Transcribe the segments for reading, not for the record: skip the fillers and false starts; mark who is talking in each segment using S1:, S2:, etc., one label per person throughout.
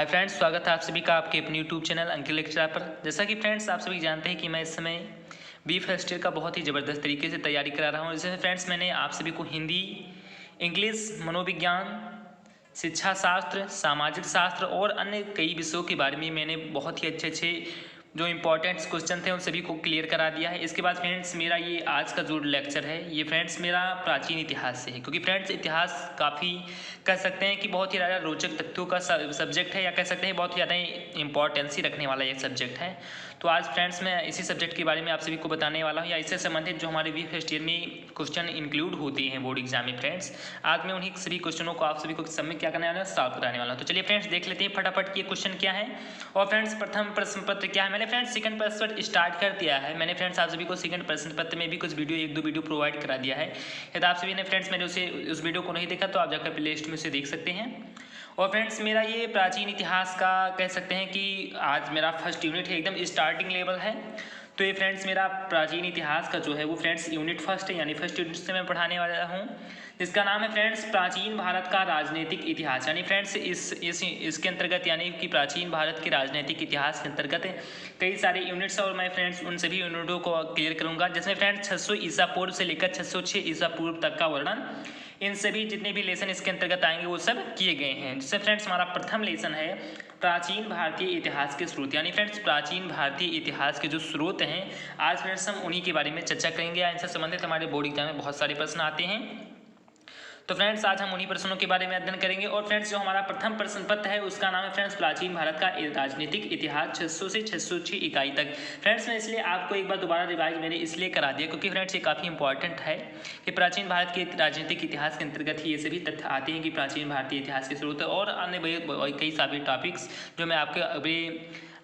S1: Hi friends, स्वागत है आप सभी का आपके अपने यूट्यूब चैनल अंकित लेक्चर पर। जैसा कि फ्रेंड्स आप सभी जानते हैं कि मैं इस समय बी फर्स्ट ईयर का बहुत ही ज़बरदस्त तरीके से तैयारी करा रहा हूँ। जैसे फ्रेंड्स मैंने आप सभी को हिंदी, इंग्लिश, मनोविज्ञान, शिक्षा शास्त्र, सामाजिक शास्त्र और अन्य कई विषयों के बारे में मैंने बहुत ही अच्छे जो इंपॉर्टेंट क्वेश्चन थे उन सभी को क्लियर करा दिया है। इसके बाद फ्रेंड्स मेरा ये आज का जो लेक्चर है ये फ्रेंड्स मेरा प्राचीन इतिहास से है, क्योंकि फ्रेंड्स इतिहास काफ़ी कह सकते हैं कि बहुत ही ज़्यादा रोचक तथ्यों का सब्जेक्ट है, या कह सकते हैं बहुत ही ज़्यादा इंपॉर्टेंसी रखने वाला एक सब्जेक्ट है। तो आज फ्रेंड्स मैं इसी सब्जेक्ट के बारे में आप सभी को बताने वाला हूँ, या इससे संबंधित जो हमारे बी फर्स्ट ईयर में क्वेश्चन इंक्लूड होते हैं बोर्ड एग्जाम में। फ्रेंड्स आज मैं उन्हीं सभी क्वेश्चनों को आप सभी को सब में क्या करने वाला हूँ, सॉल्व कराने वाला हूँ। तो चलिए फ्रेंड्स देख लेते हैं फटाफट ये क्वेश्चन क्या है। और फ्रेंड्स प्रथम प्रश्न पत्र क्या है, मैंने फ्रेंड्स सेकंड प्रश्न पत्र स्टार्ट कर दिया है। मैंने फ्रेंड्स आप सभी को सेकंड प्रश्न पत्र में भी कुछ वीडियो एक दो वीडियो प्रोवाइड करा दिया है। यदि आप सभी ने फ्रेंड्स मैंने उस वीडियो को नहीं देखा तो आप जाकर प्ले लिस्ट में से देख सकते हैं। और फ्रेंड्स मेरा ये प्राचीन इतिहास का कह सकते हैं कि आज मेरा फर्स्ट यूनिट है, एकदम स्टार्टिंग लेवल है। तो ये फ्रेंड्स मेरा प्राचीन इतिहास का जो है वो फ्रेंड्स यूनिट फर्स्ट है, यानी फर्स्ट यूनिट से मैं पढ़ाने वाला हूँ, जिसका नाम है फ्रेंड्स प्राचीन भारत का राजनीतिक इतिहास। यानी फ्रेंड्स इसके अंतर्गत यानी कि प्राचीन भारत के राजनीतिक इतिहास के अंतर्गत कई सारे यूनिट्स और मैं फ्रेंड्स उन सभी यूनिटों को क्लियर करूँगा, जिसमें फ्रेंड्स 600 ईसा पूर्व से लेकर 606 ईसा पूर्व तक का वर्णन, इन सभी जितने भी लेसन इसके अंतर्गत आएंगे वो सब किए गए हैं। जिससे फ्रेंड्स हमारा प्रथम लेसन है प्राचीन भारतीय इतिहास के स्रोत, यानी फ्रेंड्स प्राचीन भारतीय इतिहास के जो स्रोत हैं आज फ्रेंड्स हम उन्हीं के बारे में चर्चा करेंगे। इनसे संबंधित हमारे बोर्ड एग्जाम में बहुत सारे प्रश्न आते हैं, तो फ्रेंड्स आज हम उन्हीं प्रश्नों के बारे में अध्ययन करेंगे। और फ्रेंड्स जो हमारा प्रथम प्रश्न पत्र है उसका नाम है फ्रेंड्स प्राचीन भारत का राजनीतिक इतिहास 600 से 606 इकाई तक। फ्रेंड्स मैं इसलिए आपको एक बार दोबारा रिवाइज मैंने इसलिए करा दिया क्योंकि फ्रेंड्स ये काफ़ी इंपॉर्टेंट है कि प्राचीन भारत के राजनीतिक इतिहास के अंतर्गत ही ये सभी तथ्य आते हैं कि प्राचीन भारतीय इतिहास के स्रोत और अन्य कई सारे टॉपिक्स जो मैं आपके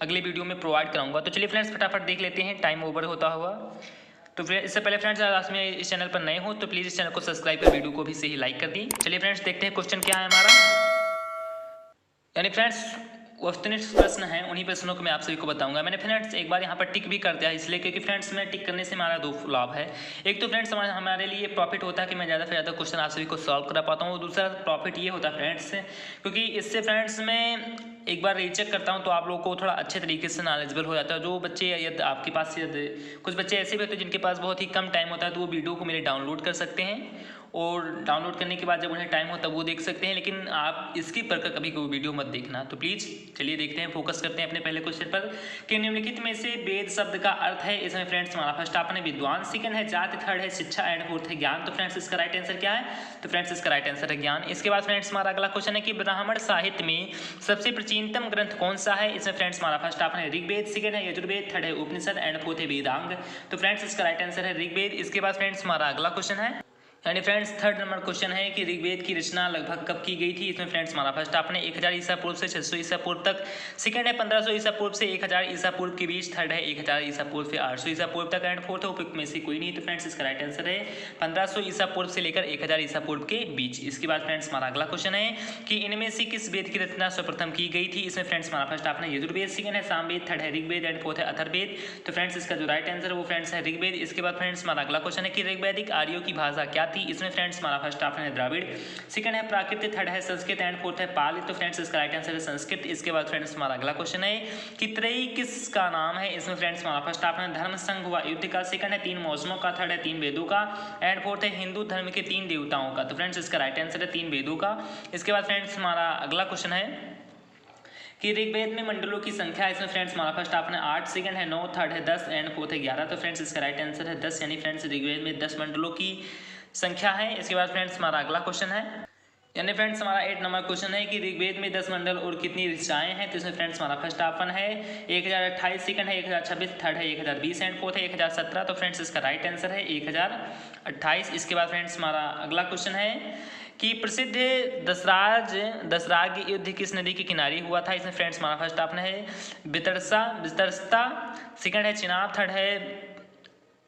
S1: अगले वीडियो में प्रोवाइड कराऊंगा। तो चलिए फ्रेंड्स फटाफट देख लेते हैं टाइम ओवर होता हुआ। तो फिर इससे पहले फ्रेंड्स अगर आप इस चैनल पर नए हो तो प्लीज़ इस चैनल को सब्सक्राइब कर वीडियो को भी सही लाइक कर दी। चलिए फ्रेंड्स देखते हैं क्वेश्चन क्या है हमारा। यानी फ्रेंड्स वस्तुनिष्ठ प्रश्न है, उन्हीं प्रश्नों को मैं आप सभी को बताऊंगा। मैंने फ्रेंड्स एक बार यहाँ पर टिक भी कर दिया इसलिए क्योंकि फ्रेंड्स मैं टिक करने से हमारा दो लाभ है। एक तो फ्रेंड्स हमारे लिए प्रॉफिट होता है कि मैं ज़्यादा से ज़्यादा क्वेश्चन आप सभी को सॉल्व करा पाता हूँ। दूसरा प्रॉफिट ये होता है फ्रेंड्स क्योंकि इससे फ्रेंड्स मैं एक बार रीचेक करता हूँ तो आप लोगों को थोड़ा अच्छे तरीके से नॉलेजेबल हो जाता है। जो बच्चे यदि आपके पास कुछ बच्चे ऐसे भी होते हैं जिनके पास बहुत ही कम टाइम होता है तो वो वीडियो को मेरे डाउनलोड कर सकते हैं, और डाउनलोड करने के बाद जब उन्हें टाइम हो तब वो देख सकते हैं, लेकिन आप इसकी पर कभी कोई वीडियो मत देखना। तो प्लीज़ चलिए देखते हैं, फोकस करते हैं अपने पहले क्वेश्चन पर कि निम्नलिखित में से वेद शब्द का अर्थ है। इसमें फ्रेंड्स हमारा फर्स्ट ऑप्शन है विद्वान, सेकंड है जाति, थर्ड है शिक्षा एंड फोर्थ है ज्ञान। तो फ्रेंड्स इसका राइट आंसर क्या है? तो फ्रेंड्स इसका राइट आंसर है ज्ञान। इसके बाद फ्रेंड्स हमारा अगला क्वेश्चन है कि ब्राह्मण साहित्य में सबसे प्राचीनतम ग्रंथ कौन सा है। इसमें फ्रेंड्स हमारा फर्स्ट ऑप्शन है ऋग्वेद, सेकंड है यजुर्वेद, थर्ड है उपनिषद एंड फोर्थ है वेदांग। तो फ्रेंड्स इसका राइट आंसर है ऋग्वेद। इसके बाद फ्रेंड्स हमारा अगला क्वेश्चन है, यानी फ्रेंड्स थर्ड नंबर क्वेश्चन है कि ऋग्वेद की रचना लगभग कब की गई थी। इसमें फ्रेंड्स हमारा फर्स्ट ऑप्शन है 1000 ईसा पूर्व से 600 ईसा पूर्व तक, सेकंड है 1500 ईसा पूर्व से 1000 ईसा पूर्व के बीच, थर्ड है 1000 ईसा पूर्व से 800 ईसा पूर्व तक एंड फोर्थ उपयुक्त में से कोई नहीं। तो फ्रेंड्स इसका राइट आंसर है 1500 ईसा पूर्व से लेकर 1000 ईसा पूर्व के बीच। इसके बाद फ्रेंड्स हमारा अगला क्वेश्चन है कि इनमें से किस वेद की रचना सर्वप्रथम की गई थी। इसमें फ्रेंड्स हमारा फर्स्ट ऑप्शन है यजुर्वेद, सेकंड है सामवेद, थर्ड है ऋग्वेद एंड फोर्थ है अथर्ववेद। तो फ्रेंड्स इसका जो राइट आंसर है वो फ्रेंड्स है ऋग्वेद। इसके बाद फ्रेंड्स हमारा अगला क्वेश्चन है कि ऋग्वैदिक आर्यों की भाषा क्या थी। इसमें फ्रेंड्स हमारा फर्स्ट ऑप्शन है द्राविड़, सेकंड है प्राकृत, थर्ड है संस्कृत एंड फोर्थ है पाली। तो फ्रेंड्स इसका राइट आंसर है संस्कृत। इसके बाद फ्रेंड्स हमारा अगला क्वेश्चन है कि त्रयी किसका नाम है। इसमें फ्रेंड्स हमारा फर्स्ट ऑप्शन है धर्म, संघ व युद्ध का, सेकंड है 3 मौसमों का, थर्ड है 3 वेदों का एंड फोर्थ है हिंदू धर्म के 3 देवताओं का। तो फ्रेंड्स इसका राइट आंसर है 3 वेदों का। इसके बाद फ्रेंड्स हमारा अगला क्वेश्चन है कि ऋग्वेद में मंडलों की संख्या। इसमें फ्रेंड्स हमारा फर्स्ट ऑप्शन है 8, सेकंड है 9, थर्ड है 10 एंड फोर्थ है 11। तो फ्रेंड्स इसका राइट आंसर है 10, यानी फ्रेंड्स ऋग्वेद में 10 मंडलों की संख्या है। इसके बाद फ्रेंड्स हमारा अगला क्वेश्चन है, यानी फ्रेंड्स हमारा 8 नंबर क्वेश्चन है कि ऋग्वेद में 10 मंडल और कितनी ऋचाएं हैं। तो इसमें फ्रेंड्स हमारा फर्स्ट ऑप्शन है 1028, सेकंड है 1026, थर्ड है 1020 एंड फोर्थ है 1017। तो फ्रेंड्स इसका राइट आंसर है 1028। इसके बाद फ्रेंड्स हमारा अगला क्वेश्चन है कि प्रसिद्ध दसराग युद्ध किस नदी के किनारे हुआ था। इसमें फ्रेंड्स हमारा फर्स्ट ऑप्शन है बितरता, सेकंड है चिनाब, थर्ड है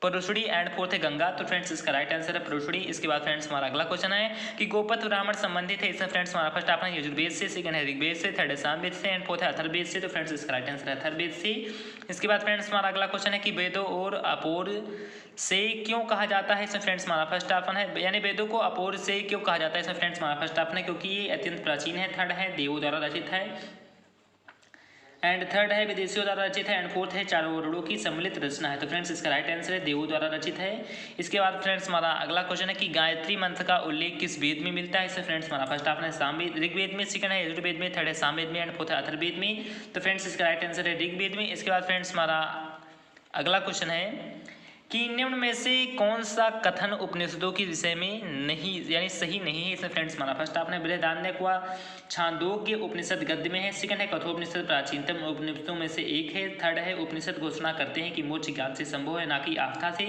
S1: परुषड़ी एंड फोर्थ है गंगा। तो फ्रेंड्स इसका राइट आंसर है परुषड़ी। इसके बाद फ्रेंड्स हमारा अगला क्वेश्चन है कि गोपथ ब्राह्मण संबंधित है। इसमें फ्रेंड्स हमारा फर्स्ट ऑप्शन है यजुर्वेद से, सेकंड है ऋग्वेद से, थर्ड है सामवेद से एंड फोर्थ है अथर्ववेद से। तो फ्रेंड्स इसका राइट आंसर है अथर्ववेद से। इसके बाद फ्रेंड्स हमारा अगला क्वेश्चन है कि वेदों और अपोर से क्यों कहा जाता है। इसमें फ्रेंड्स हमारा फर्स्ट ऑप्शन है, यानी वेदों को अपोर से क्यों कहा जाता है। इसमें फ्रेंड्स हमारा फर्स्ट ऑप्शन है क्योंकि ये अत्यंत प्राचीन है, थर्ड है देवों द्वारा रचित है एंड थर्ड है विदेशियों द्वारा रचित है। एंड फोर्थ है चारों वर्णों की सम्मिलित रचना है। तो फ्रेंड्स इसका राइट आंसर है देवों द्वारा रचित है। इसके बाद फ्रेंड्स हमारा अगला क्वेश्चन है कि गायत्री मंत्र का उल्लेख किस वेद में मिलता है। इससे फ्रेंड्स हमारा फर्स्ट ऑप्शन है सामवेद, ऋग्वेद में, सेकंड है यजुर्वेद में, थर्ड है सामवेद में, एंड फोर्थ है अथर्ववेद में। तो फ्रेंड्स इसका राइट आंसर है ऋग्वेद में। इसके बाद फ्रेंड्स हमारा अगला क्वेश्चन है कि निम्न में से कौन सा कथन उपनिषदों के विषय में नहीं यानी सही नहीं है। इसमें फ्रेंड्स हमारा फर्स्ट आपने बृहदारण्यक व छांदोग्य उपनिषद गद्य में है। सेकंड है कठोपनिषद प्राचीनतम उपनिषदों में से एक है। थर्ड है उपनिषद घोषणा करते हैं कि मोक्ष ज्ञान से संभव है ना कि आस्था से।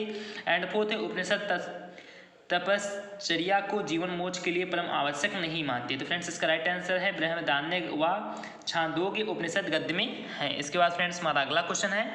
S1: एंड फोर्थ है उपनिषद तपश्चर्या को जीवन मोक्ष के लिए परम आवश्यक नहीं मानते। तो फ्रेंड्स इसका राइट आंसर है बृहदारण्यक व छांदोग्य उपनिषद गद्य में है। इसके बाद फ्रेंड्स हमारा अगला क्वेश्चन है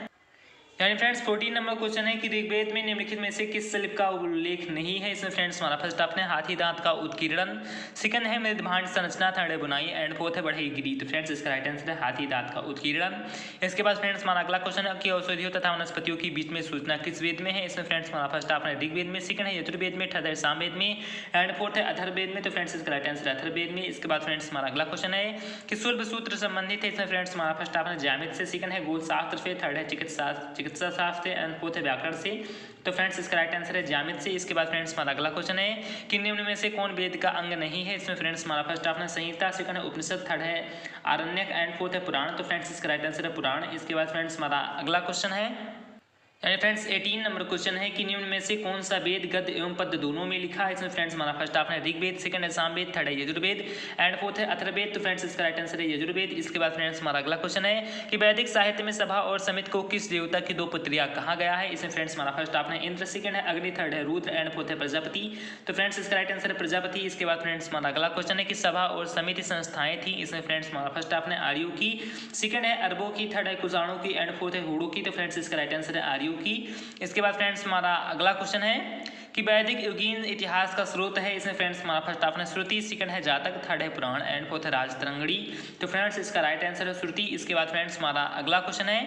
S1: यानी फ्रेंड्स 14 नंबर क्वेश्चन है कि ऋग्वेद में निम्नलिखित में से किस शिल्प का उल्लेख नहीं है। इसमें फ्रेंड्स हमारा फर्स्ट आपने हाथी दांत का उत्कीर्णन, सेकंड है मृदभांड संरचना, थर्ड है बुनाई, एंड फोर्थ है बढ़ईगिरी। तो फ्रेंड्स इसका राइट आंसर है हाथी दांत का उत्कीर्णन। इसके बाद फ्रेंड्स हमारा अगला क्वेश्चन है कि औषधियों तथा वनस्पतियों के बीच में सूचना किस वेद में है। इसमें फ्रेंड्स हमारा फर्स्ट आपने ऋग्वेद में, सेकंड है यजुर्वेद में, थर्ड है सामवेद में, एंड फोर्थ है अथर्ववेद में। तो फ्रेंड्स इसका राइट आंसर है अथर्ववेद में। इसके बाद फ्रेंड्स हमारा अगला क्वेश्चन है कि शुल्ब सूत्र संबंधित है। इसमें फ्रेंड्स हमारा फर्स्ट आपने ज्यामिति से, सेकंड है गोलशास्त्र से, थर्ड है चिकित्सा शास्त्र, एंड फोर्थ है व्याकरण से। तो फ्रेंड्स इसका राइट आंसर है ज्यामिति से। इसके बाद फ्रेंड्स हमारा अगला क्वेश्चन है कि निम्न में से कौन वेद का अंग नहीं है। इसमें फ्रेंड्स हमारा फर्स्ट आपने संहिता, सेकंड है उपनिषद, थर्ड है आरण्यक, एंड फोर्थ है पुराण। तो फ्रेंड्स इसका राइट आंसर है पुराण। इसके बाद फ्रेंड्स हमारा अगला क्वेश्चन है यानी फ्रेंड्स 18 नंबर क्वेश्चन है कि निम्न में से कौन सा वेद गद्य एवं पद्य दोनों में लिखा है। इसमें फ्रेंड्स हमारा फर्स्ट आपने ऋग्वेद, सेकंड है सामवेद, थर्ड है यजुर्वेद, एंड फोर्थ है अथर्ववेद। तो फ्रेंड्स इसका राइट आंसर है यजुर्वेद। इसके बाद फ्रेंड्स हमारा अगला क्वेश्चन है कि वैदिक साहित्य में सभा और समित को किस देवता की दो पुत्रियां कहा गया है। इसमें फ्रेंड्स हमारा फर्स्ट आपने इंद्र, सेकंड है अग्नि, थर्ड है रुद्र, एंड फोर्थ है प्रजापति। तो फ्रेंड्स इसका राइट आंसर है प्रजापति। इसके बाद फ्रेंड्स हमारा अगला क्वेश्चन है कि सभा और समिति संस्थाएं थी। इसमें फ्रेंड्स हमारा फर्स्ट आपने आर्यों की, सेकंड है अरबों की, थर्ड है कुषाणों की, एंड फोर्थ है हूणों की। तो फ्रेंड्स इसका राइट आंसर है आर्यों की। इसके बाद फ्रेंड्स हमारा अगला क्वेश्चन है कि वैदिक युगीन इतिहास का स्रोत है। इसमें फ्रेंड्स हमारा फर्स्ट आपने श्रुति, सेकंड है जातक, थर्ड है पुराण, एंड फोर्थ है राजतरंगिणी। तो फ्रेंड्स इसका राइट आंसर है श्रुति। इसके बाद फ्रेंड्स हमारा अगला क्वेश्चन है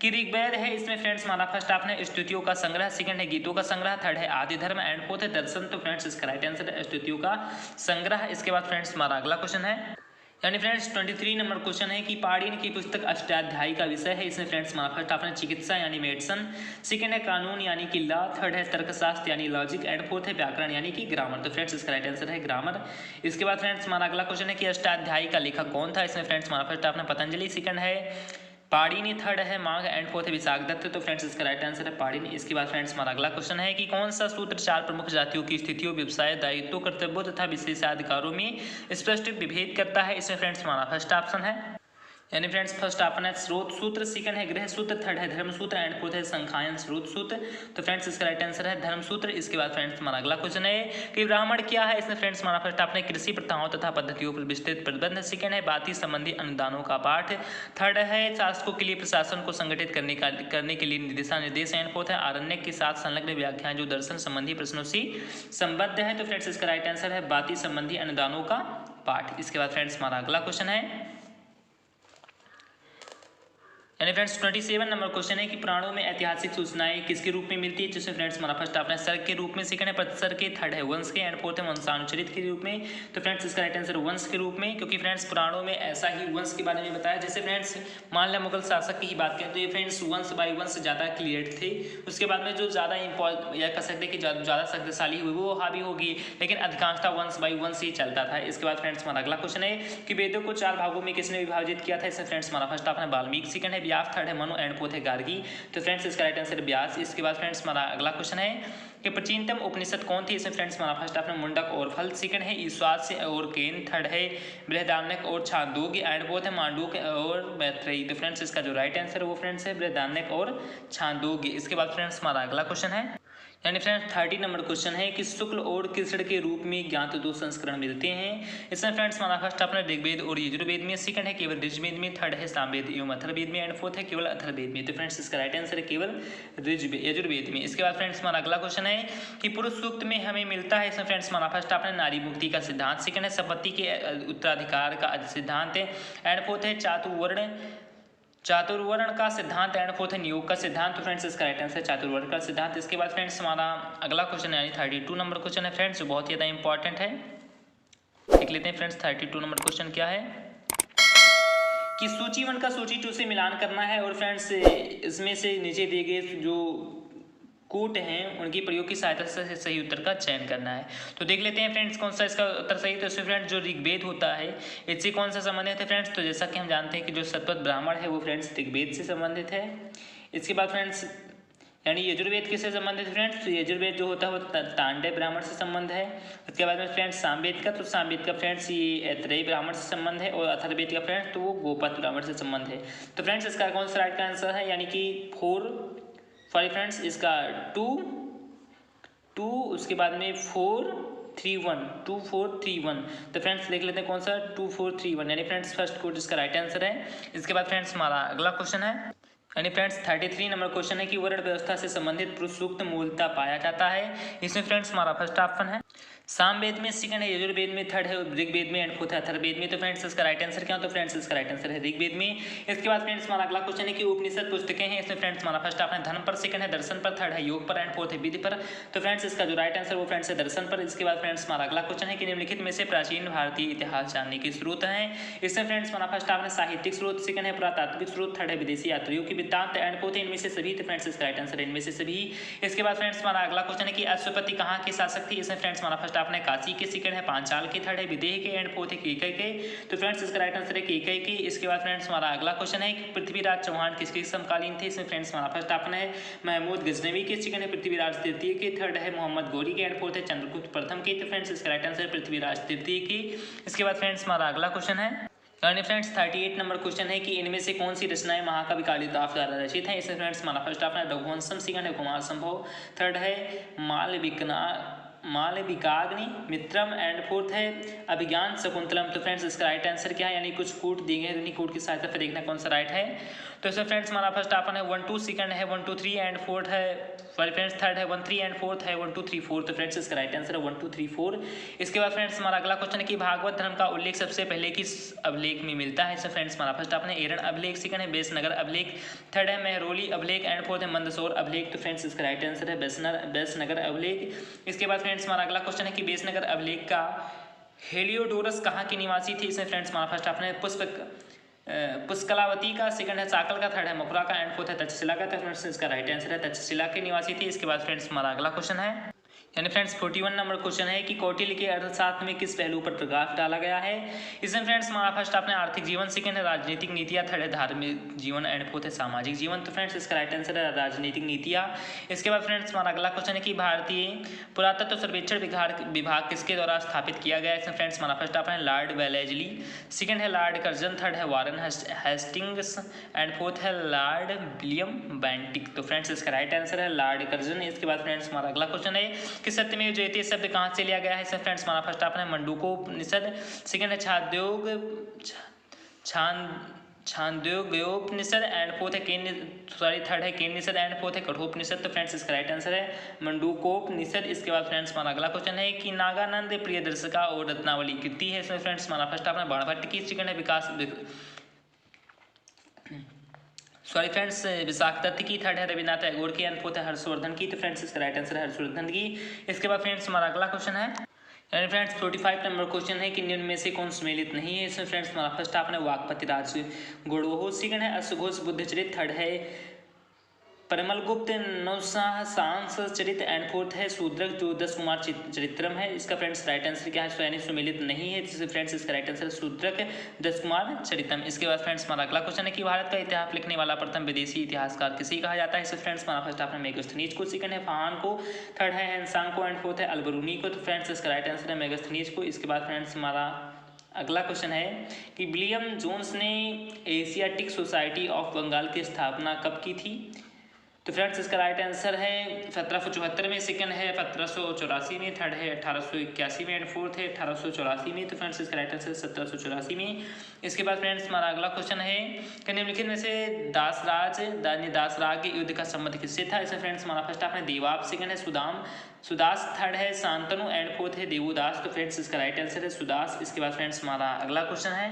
S1: कि ऋग्वेद है। इसमें फ्रेंड्स हमारा फर्स्ट आपने स्तुतियों का संग्रह, सेकंड है गीतों का संग्रह, थर्ड है आदि धर्म, एंड फोर्थ है दर्शन। तो फ्रेंड्स इसका राइट आंसर है स्तुतियों का संग्रह। इसके बाद फ्रेंड्स हमारा अगला क्वेश्चन है यानी फ्रेंड्स 23 नंबर क्वेश्चन है कि पाणिनि की पुस्तक अष्टाध्यायी का विषय है। इसमें फ्रेंड्स हमारा फर्स्ट आपने चिकित्सा यानी मेडिसन, सेकंड है कानून यानी कि लॉ, थर्ड है तर्कशास्त्र यानी लॉजिक, एंड फोर्थ है व्याकरण यानी कि ग्रामर। तो फ्रेंड्स इसका राइट आंसर है ग्रामर। इसके बाद फ्रेंड्स हमारा अगला क्वेश्चन है कि अष्टाध्यायी का लेखक कौन था। इसमें फ्रेंड्स हमारा फर्स्ट आपने पतंजलि, सेकंड है पाणिनि, थर्ड है माघ, एंड फोर्थ है विशाखदत्त। तो फ्रेंड्स इसका राइट आंसर है पाणिनि। इसके बाद फ्रेंड्स हमारा अगला क्वेश्चन है कि कौन सा सूत्र चार प्रमुख जातियों की स्थितियों, व्यवसाय, दायित्वों, कर्तव्यों तथा विशेषाधिकारों में स्पष्ट विभेद करता है। इसमें फ्रेंड्स हमारा फर्स्ट ऑप्शन है यानी फ्रेंड्स फर्स्ट आपन है स्रोत सूत्र, सेकंड है गृह सूत्र, थर्ड है धर्म सूत्र, एंड फोर्थ है संख्यायन स्रोत सूत्र। तो फ्रेंड्स इसका राइट आंसर है धर्म सूत्र। इसके बाद फ्रेंड्स हमारा अगला क्वेश्चन है कि ब्राह्मण क्या है। इसमें फ्रेंड्स हमारा फर्स्ट आपने कृषि प्रथाओं तथा पद्धतियों पर विस्तृत प्रतिबंध, सेकंड है बाती संबंधी अनुदानों का पाठ, थर्ड है शासकों के लिए प्रशासन को संगठित करने के लिए दिशा निर्देश, एंड फोर्थ है आरण्यक के साथ संलग्न व्याख्याएं जो दर्शन संबंधी प्रश्नों से संबद्ध है। तो फ्रेंड्स इसका राइट आंसर है बाती संबंधी अनुदानों का पाठ। इसके बाद फ्रेंड्स हमारा अगला क्वेश्चन है यानी फ्रेंड्स 27 नंबर क्वेश्चन है कि पुराणों में ऐतिहासिक सूचनाएं किसके रूप में मिलती है। जैसे फ्रेंड्स हमारा फर्स्ट आपने सर्ग के रूप में, सेकंड है पत्सर के, थर्ड है वंश के, एंड फोर्थ है वंशानुचरित के रूप में। तो फ्रेंड्स इसका राइट आंसर वंश के रूप में, क्योंकि फ्रेंड्स पुराणों में ऐसा ही वंश के बारे में बताया। जैसे फ्रेंड्स मान लिया मुगल शासक की ही बात करें तो ये फ्रेंड्स वंश बाई वंश ज़्यादा क्लियर थे। उसके बाद में जो ज़्यादा या कह सकते हैं कि ज़्यादा शक्तिशाली हुई वो हावी होगी, लेकिन अधिकांशता वंश बाई वंश ही चलता था। इसके बाद फ्रेंड्स हमारा अगला क्वेश्चन है कि वेदों को 4 भागों में किसने विभाजित किया था। इसमें फ्रेंड्स हमारा फर्स्ट आपने वाल्मीकि, सेकंड है व्यास, थर्ड है मनु, एंड फोर्थ है गार्गी। तो फ्रेंड्स इसका राइट आंसर व्यास। इसके बाद फ्रेंड्स हमारा अगला क्वेश्चन है कि प्राचीनतम उपनिषद कौन थी। इसमें फ्रेंड्स हमारा फर्स्ट आपने मुंडक और फल, सेकंड है ईश्वास और केन, थर्ड है बृहदारण्यक और छांदोग्य, एंड फोर्थ है मांडूक्य और मैत्रेयी। तो फ्रेंड्स इसका जो राइट आंसर है वो फ्रेंड्स है बृहदारण्यक और छांदोग्य। इसके बाद फ्रेंड्स हमारा अगला क्वेश्चन है यानी फ्रेंड्स 30 नंबर क्वेश्चन है कि शुक्ल और कृष्ण के रूप में ज्ञात 2 संस्करण मिलते हैं। इसमें फ्रेंड्स हमारा फर्स्ट अपना ऋग्वेद और यजुर्वेद में, सेकंड है केवल ऋग्वेद में, थर्ड है सामवेद एवं अथर्ववेद में, एंड फोर्थ है केवल अथर्ववेद में। तो फ्रेंड्स इसका राइट आंसर है केवल यजुर्वेद में। इसके बाद फ्रेंड्स हमारा अगला क्वेश्चन है कि पुरुष सूक्त में हमें मिलता है। इसमें फ्रेंड्स हमारा फर्स्ट अपना नारी मुक्ति का सिद्धांत, सेकंड है संपत्ति के उत्तराधिकार का सिद्धांत है, एंड फोर्थ है चातुर्वर्ण का सिद्धांत, एंड फोर्थ है नियोग का सिद्धांत। तो फ्रेंड्स इसका राइट आंसर चातुर्वर्ण का सिद्धांत। इसके बाद फ्रेंड्स हमारा अगला क्वेश्चन यानी 32 नंबर क्वेश्चन है फ्रेंड्स, जो बहुत ही ज़्यादा इंपॉर्टेंट है। देख लेते हैं फ्रेंड्स 32 नंबर क्वेश्चन क्या है कि सूची 1 का सूची 2 से मिलान करना है और फ्रेंड्स इसमें से नीचे दिए गए जो कूट हैं उनकी प्रयोग की सहायता से सही उत्तर का चयन करना है। तो देख लेते हैं फ्रेंड्स कौन सा इसका उत्तर सही है। तो इसमें फ्रेंड्स जो ऋग्वेद होता है इससे कौन सा संबंधित है फ्रेंड्स, तो जैसा कि हम जानते हैं कि जो शतपथ ब्राह्मण है वो फ्रेंड्स ऋग्वेद से संबंधित है। इसके बाद फ्रेंड्स यानी यजुर्वेद किससे संबंधित है फ्रेंड्स, तो यजुर्वेद जो होता है वो तांडव ब्राह्मण से संबंध है। उसके बाद में फ्रेंड्स सामवेद का, तो सामवेद का फ्रेंड्स ये ऐतरेय ब्राह्मण से संबंध है। और अथर्ववेद का फ्रेंड्स तो वो गोपथ ब्राह्मण से संबंध है। तो फ्रेंड्स इसका कौन सा राइट का आंसर है, यानी कि 4 सॉरी फ्रेंड्स इसका 2 उसके बाद में 4 3 1 2 4 3 1। तो फ्रेंड्स देख लेते हैं कौन सा 2 4 3 1, यानी फ्रेंड्स फर्स्ट कोड इसका राइट आंसर है। इसके बाद फ्रेंड्स हमारा अगला क्वेश्चन है, यानी फ्रेंड्स 33 नंबर क्वेश्चन है कि वर्ण व्यवस्था से संबंधित पुरुष सूक्त मूलतः पाया जाता है। इसमें फ्रेंड्स हमारा फर्स्ट ऑप्शन है सामवेद में, सेकंड है यजुर्वेद में, थर्ड है ऋग्वेद में एंड फोर्थ है अथर्ववेद में। तो फ्रेंड्स इसका राइट आंसर क्या है, तो फ्रेंड्स इसका राइट आंसर है ऋग्वेद में। इसके बाद फ्रेंड्स हमारा अगला क्वेश्चन है कि उपनिषद पुस्तकें हैं। इसमें फ्रेंड्स हमारा फर्स्ट ऑप्शन है धर्म पर, सेकंड है दर्शन पर, थर्ड है योग पर एंड फोर्थ है विधि पर। तो फ्रेंड्स इसका जो राइट आंसर वो फ्रेंड्स है दर्शन पर। इसके बाद फ्रेंड्स हमारा अगला क्वेश्चन है कि निम्नलिखित में से प्राचीन भारतीय इतिहास जानने के स्रोत हैं। इसमें फ्रेंड्स हमारा फर्स्ट ऑप्शन है साहित्यिक स्रोत, सेकंड है पुरातात्विक स्रोत, थर्ड है विदेशी यात्रियों की वृत्तांत एंड फोर्थ है इनमें से सभी। तो फ्रेंड्स इसका राइट आंसर है इनमें से सभी। इसके बाद फ्रेंड्स हमारा अगला क्वेश्चन है कि अश्वपति कहाँ के शासक थे। इसमें फ्रेंड्स हमारा फर्स्ट ऑप्शन है काशी के, सेकंड है पांचाल के, थर्ड है विदेह के एंड फोर्थ है कैकेयी के। तो फ्रेंड्स इसका राइट आंसर है कैकेयी के। इसके बाद फ्रेंड्स हमारा अगला क्वेश्चन है कि पृथ्वीराज चौहान किसके समकालीन थे। इसमें फ्रेंड्स हमारा फर्स्ट ऑप्शन है महमूद गजनवी के, सेकंड है पृथ्वीराज तृतीय के, थर्ड है मोहम्मद गौरी के एंड फोर्थ है चंद्रगुप्त प्रथम के। तो फ्रेंड्स इसका राइट आंसर है पृथ्वीराज तृतीय की। इसके बाद फ्रेंड्स हमारा अगला क्वेश्चन है, यानी फ्रेंड्स 38 नंबर क्वेश्चन है कि इनमें से कौन सी रचनाएं महाकवि कालिदास द्वारा रचित हैं। इसमें फ्रेंड्स हमारा फर्स्ट ऑप्शन है रघुवंशम, सेकंड है कुमार संभव, थर्ड है मालविकाग्नि मित्रम एंड फोर्थ है अभिज्ञान शकुंतलम। तो फ्रेंड्स इसका राइट आंसर क्या है, यानी कुछ कूट दिए गए उन्हीं कूट की सहायता से देखना कौन सा राइट है। तो इसमें फ्रेंड्स हमारा फर्स्ट ऑप्शन है 1 2, सेकंड है 1 2 3 एंड फोर्थ है सॉरी फ्रेंड्स थर्ड है 1 3 एंड फोर्थ है 1 2 3 4। तो फ्रेंड्स इसका राइट आंसर है 1 2 3 4। इसके बाद फ्रेंड्स हमारा अगला क्वेश्चन है कि भागवत धर्म का उल्लेख सबसे पहले किस अभिलेख में मिलता है। इसमें फ्रेंड्स हमारा फर्स्ट ऑप्शन है एरण अभिलेख, सेकंड है बेसनगर अभिलेख, थर्ड है मेहरौली अभिलेख एंड फोर्थ है मंदसौर अभिलेख। तो फ्रेंड्स इसका राइट आंसर है बेसनगर अभिलेख। इसके बाद फ्रेंड्स हमारा अगला क्वेश्चन है कि बेसनगर अभिलेख का हेलियोडोरस कहाँ के निवासी थे। इसमें फ्रेंड्स हमारा फर्स्ट ऑप्शन है पुष्कलावती का, सेकंड है चाकल का, थर्ड है मथुरा का एंड फोर्थ है तक्षशिला का। तो फ्रेंड्स इसका राइट आंसर है तक्षशिला के निवासी थे। इसके बाद फ्रेंड्स हमारा अगला क्वेश्चन है, यानी फ्रेंड्स 41 नंबर क्वेश्चन है कि कौटिल्य के अर्थशास्त्र में किस पहलू पर प्रकाश डाला गया है। इसमें फ्रेंड्स हमारा फर्स्ट ऑप्शन है आर्थिक जीवन, सेकंड है राजनीतिक नीतियाँ, थर्ड है धार्मिक जीवन एंड फोर्थ है सामाजिक जीवन। तो फ्रेंड्स इसका राइट आंसर है राजनीतिक नीतियाँ। इसके बाद फ्रेंड्स हमारा अगला क्वेश्चन है कि भारतीय पुरातत्व सर्वेक्षण विभाग किसके द्वारा स्थापित किया गया है। इसमें फ्रेंड्स हमारा फर्स्ट ऑप्शन है लॉर्ड वेलेजली, सेकंड है लॉर्ड कर्जन, थर्ड है वारन हेस्टिंग्स एंड फोर्थ है लॉर्ड विलियम बेंटिक। तो फ्रेंड्स इसका राइट आंसर है लॉर्ड कर्जन। इसके बाद फ्रेंड्स हमारा अगला क्वेश्चन है कि सत्यमेव जयते शब्द कहाँ से लिया गया है। इसमें फ्रेंड्स हमारा फर्स्ट ऑप्शन है मंडूकोपनिषद, सेकंड है छांदोग्योपनिषद एंड फोर्थ है थर्ड है केननिषद एंड फोर्थ है कठोपनिषद। तो फ्रेंड्स इसका राइट आंसर है मंडूकोपनिषद। इसके बाद फ्रेंड्स हमारा अगला क्वेश्चन है कि नागानंद प्रियदर्शिका और रत्नावली कृति है। इसमें फ्रेंड्स हमारा फर्स्ट ऑप्शन है बाणभट्ट की, सेकंड है विशाख दत्त की, थर्ड है रविन्द्रनाथ टैगोर की एंड फोर्थ है हर्षवर्धन की। तो फ्रेंड्स इसका राइट आंसर है हर्षवर्धन की। इसके बाद फ्रेंड्स हमारा अगला क्वेश्चन है, यानी फ्रेंड्स 45 नंबर क्वेश्चन है कि निम्न में से कौन सम्मिलित नहीं है। इसमें फ्रेंड्स हमारा फर्स्ट ऑप्शन है वाकपति राज गौड़वोह, सेकंड है अश्वघोष बुद्धचरित, थर्ड है परिमलगुप्त नौशांस चरित एंड फोर्थ है शूद्रक जो 10 कुमार चरित्रम है। इसका फ्रेंड्स राइट आंसर क्या है, यानी सम्मिलित नहीं है। जिससे फ्रेंड्स इसका राइट आंसर है शूद्रक 10 कुमार चरित्रम। इसके बाद फ्रेंड्स हमारा अगला क्वेश्चन है कि भारत का इतिहास लिखने वाला प्रथम विदेशी इतिहासकार किसे कहा जाता है। इससे फ्रेंड्स हमारा फर्स्ट ऑप्शन है मेगास्थनीज को, सेकंड है फाहान को, थर्ड है हैंसांग को एंड फोर्थ है अलबरूनी को। तो फ्रेंड्स इसका राइट आंसर है मेगास्थनीज को। इसके बाद फ्रेंड्स हमारा अगला क्वेश्चन है कि विलियम जोन्स ने एशियाटिक सोसाइटी ऑफ बंगाल की स्थापना कब की थी। तो फ्रेंड्स इसका राइट आंसर है 1774 में, सेकंड है 1784 में, थर्ड है 1881 में एंड फोर्थ है 1884 में। तो फ्रेंड्स इसका राइट आंसर 1784 में। इसके बाद फ्रेंड्स हमारा अगला क्वेश्चन है कि निम्नलिखित में से दासराग युद्ध का संबंध किससे था। इसमें फ्रेंड्स हमारा फर्स्ट ऑप्शन है देवाब, सेकंड है सुदास, थर्ड है शांतनु एंड फोर्थ है देवदास। तो फ्रेंड्स इसका राइट आंसर है सुदास। इसके बाद फ्रेंड्स हमारा अगला क्वेश्न है,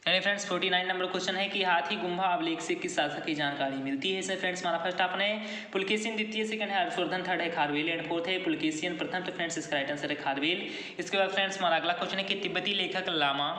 S1: यानी फ्रेंड्स 49 नंबर क्वेश्चन है कि हाथी गुम्बा अभिलेख से किस शासक की जानकारी मिलती है। इसमें फ्रेंड्स हमारा फर्स्ट ऑप्शन है पुलकेशिन द्वितीय, सेकंड है हर्षवर्धन, थर्ड है खारवेल एंड फोर्थ है पुलकेशिन प्रथम। तो फ्रेंड्स इसका राइट आंसर है खारवेल। इसके बाद फ्रेंड्स हमारा अगला क्वेश्चन है कि तिब्बती लेखक लामा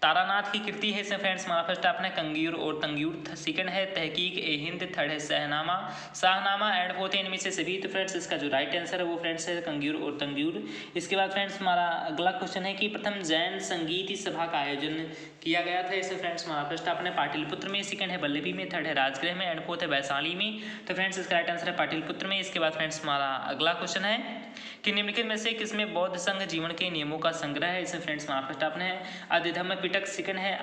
S1: तारानाथ की कृति है इसमें फ्रेंड्स हमारा फर्स्ट ऑप्शन है कंगूर और तंगूर, सेकंड है तहकीक ए हिंद, थर्ड है शाहनामा एंड फोर्थ है इनमें से सभी। तो फ्रेंड्स इसका जो राइट आंसर है वो फ्रेंड्स है कंगूर और तंगूर। इसके बाद फ्रेंड्स हमारा अगला क्वेश्चन है कि प्रथम जैन संगीत सभा का आयोजन किया गया था। इसमें फ्रेंड्स हमारा फर्स्ट ऑप्शन है पाटलिपुत्र में, सेकंड है वल्लभी में, थर्ड है राजगृह में एंड फोर्थ है वैशाली में। तो फ्रेंड्स इसका राइट आंसर है पाटलिपुत्र में। इसके बाद फ्रेंड्स हमारा अगला क्वेश्चन है कि निम्नलिखित में से किसमें बौद्ध संघ जीवन के नियमों का संग्रह है। इसमें फ्रेंड्स हमारा फर्स्ट ऑप्शन है आदिधम्म पिटक, सेकंड है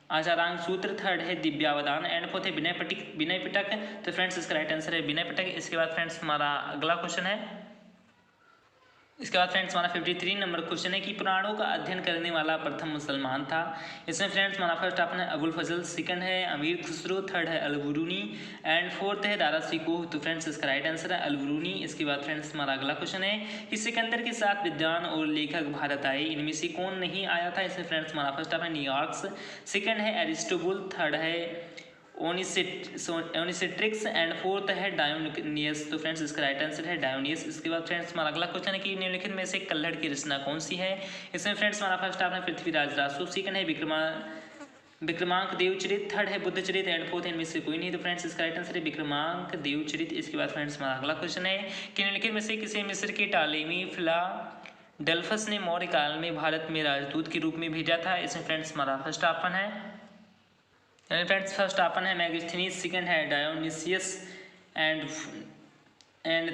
S1: आचारांग सूत्र, थर्ड है दिव्यावदान एंड फोर्थ है विनय पिटक। तो फ्रेंड्स इसका राइट आंसर है विनय पिटक। इसके बाद फ्रेंड्स हमारा अगला क्वेश्चन है, इसके बाद फ्रेंड्स हमारा 53 नंबर क्वेश्चन है कि पुराणों का अध्ययन करने वाला प्रथम मुसलमान था। इसमें फ्रेंड्स हमारा फर्स्ट ऑप्शन है अबुल फजल, सेकंड है अमीर खुसरो, थर्ड है अल-बिरूनी एंड फोर्थ है दारा शिकोह। तो फ्रेंड्स इसका राइट आंसर है अल-बिरूनी। इसके बाद फ्रेंड्स हमारा अगला क्वेश्चन है कि सिकंदर के साथ विद्वान और लेखक भारत आए, इनमें से कौन नहीं आया था। इसमें फ्रेंड्स हमारा फर्स्ट ऑप्शन है न्यूयॉर्क्स, सेकंड है एरिस्टोबुल, थर्ड है ओनिसिट्रिक्स एंड फोर्थ है डायोनियस। तो फ्रेंड्स इसका राइट आंसर है डायोनियस। इसके बाद फ्रेंड्स हमारा अगला क्वेश्चन है कि निम्नलिखित में से कल्हड़ की रचना कौन सी है। इसमें फ्रेंड्स हमारा फर्स्ट ऑप्शन है पृथ्वीराज रासो, सेकंड है विक्रमांक देवचरित, थर्ड है बुद्ध चरित एंड फोर्थ इनमें से कोई नहीं। तो फ्रेंड्स इसका राइट आंसर है विक्रमांक देवचरित। इसके बाद फ्रेंड्स हमारा अगला क्वेश्चन है कि निम्नलिखित में से किसे मिस्र के टालेमी फिलाडेल्फस ने मौर्य काल में भारत में राजदूत के रूप में भेजा था। इसमें फ्रेंड्स हमारा फर्स्ट ऑप्शन है फ्रेंड्स फर्स्ट ऑप्शन है मैगस्थनीज, सेकंड है डायोनिसियस एंड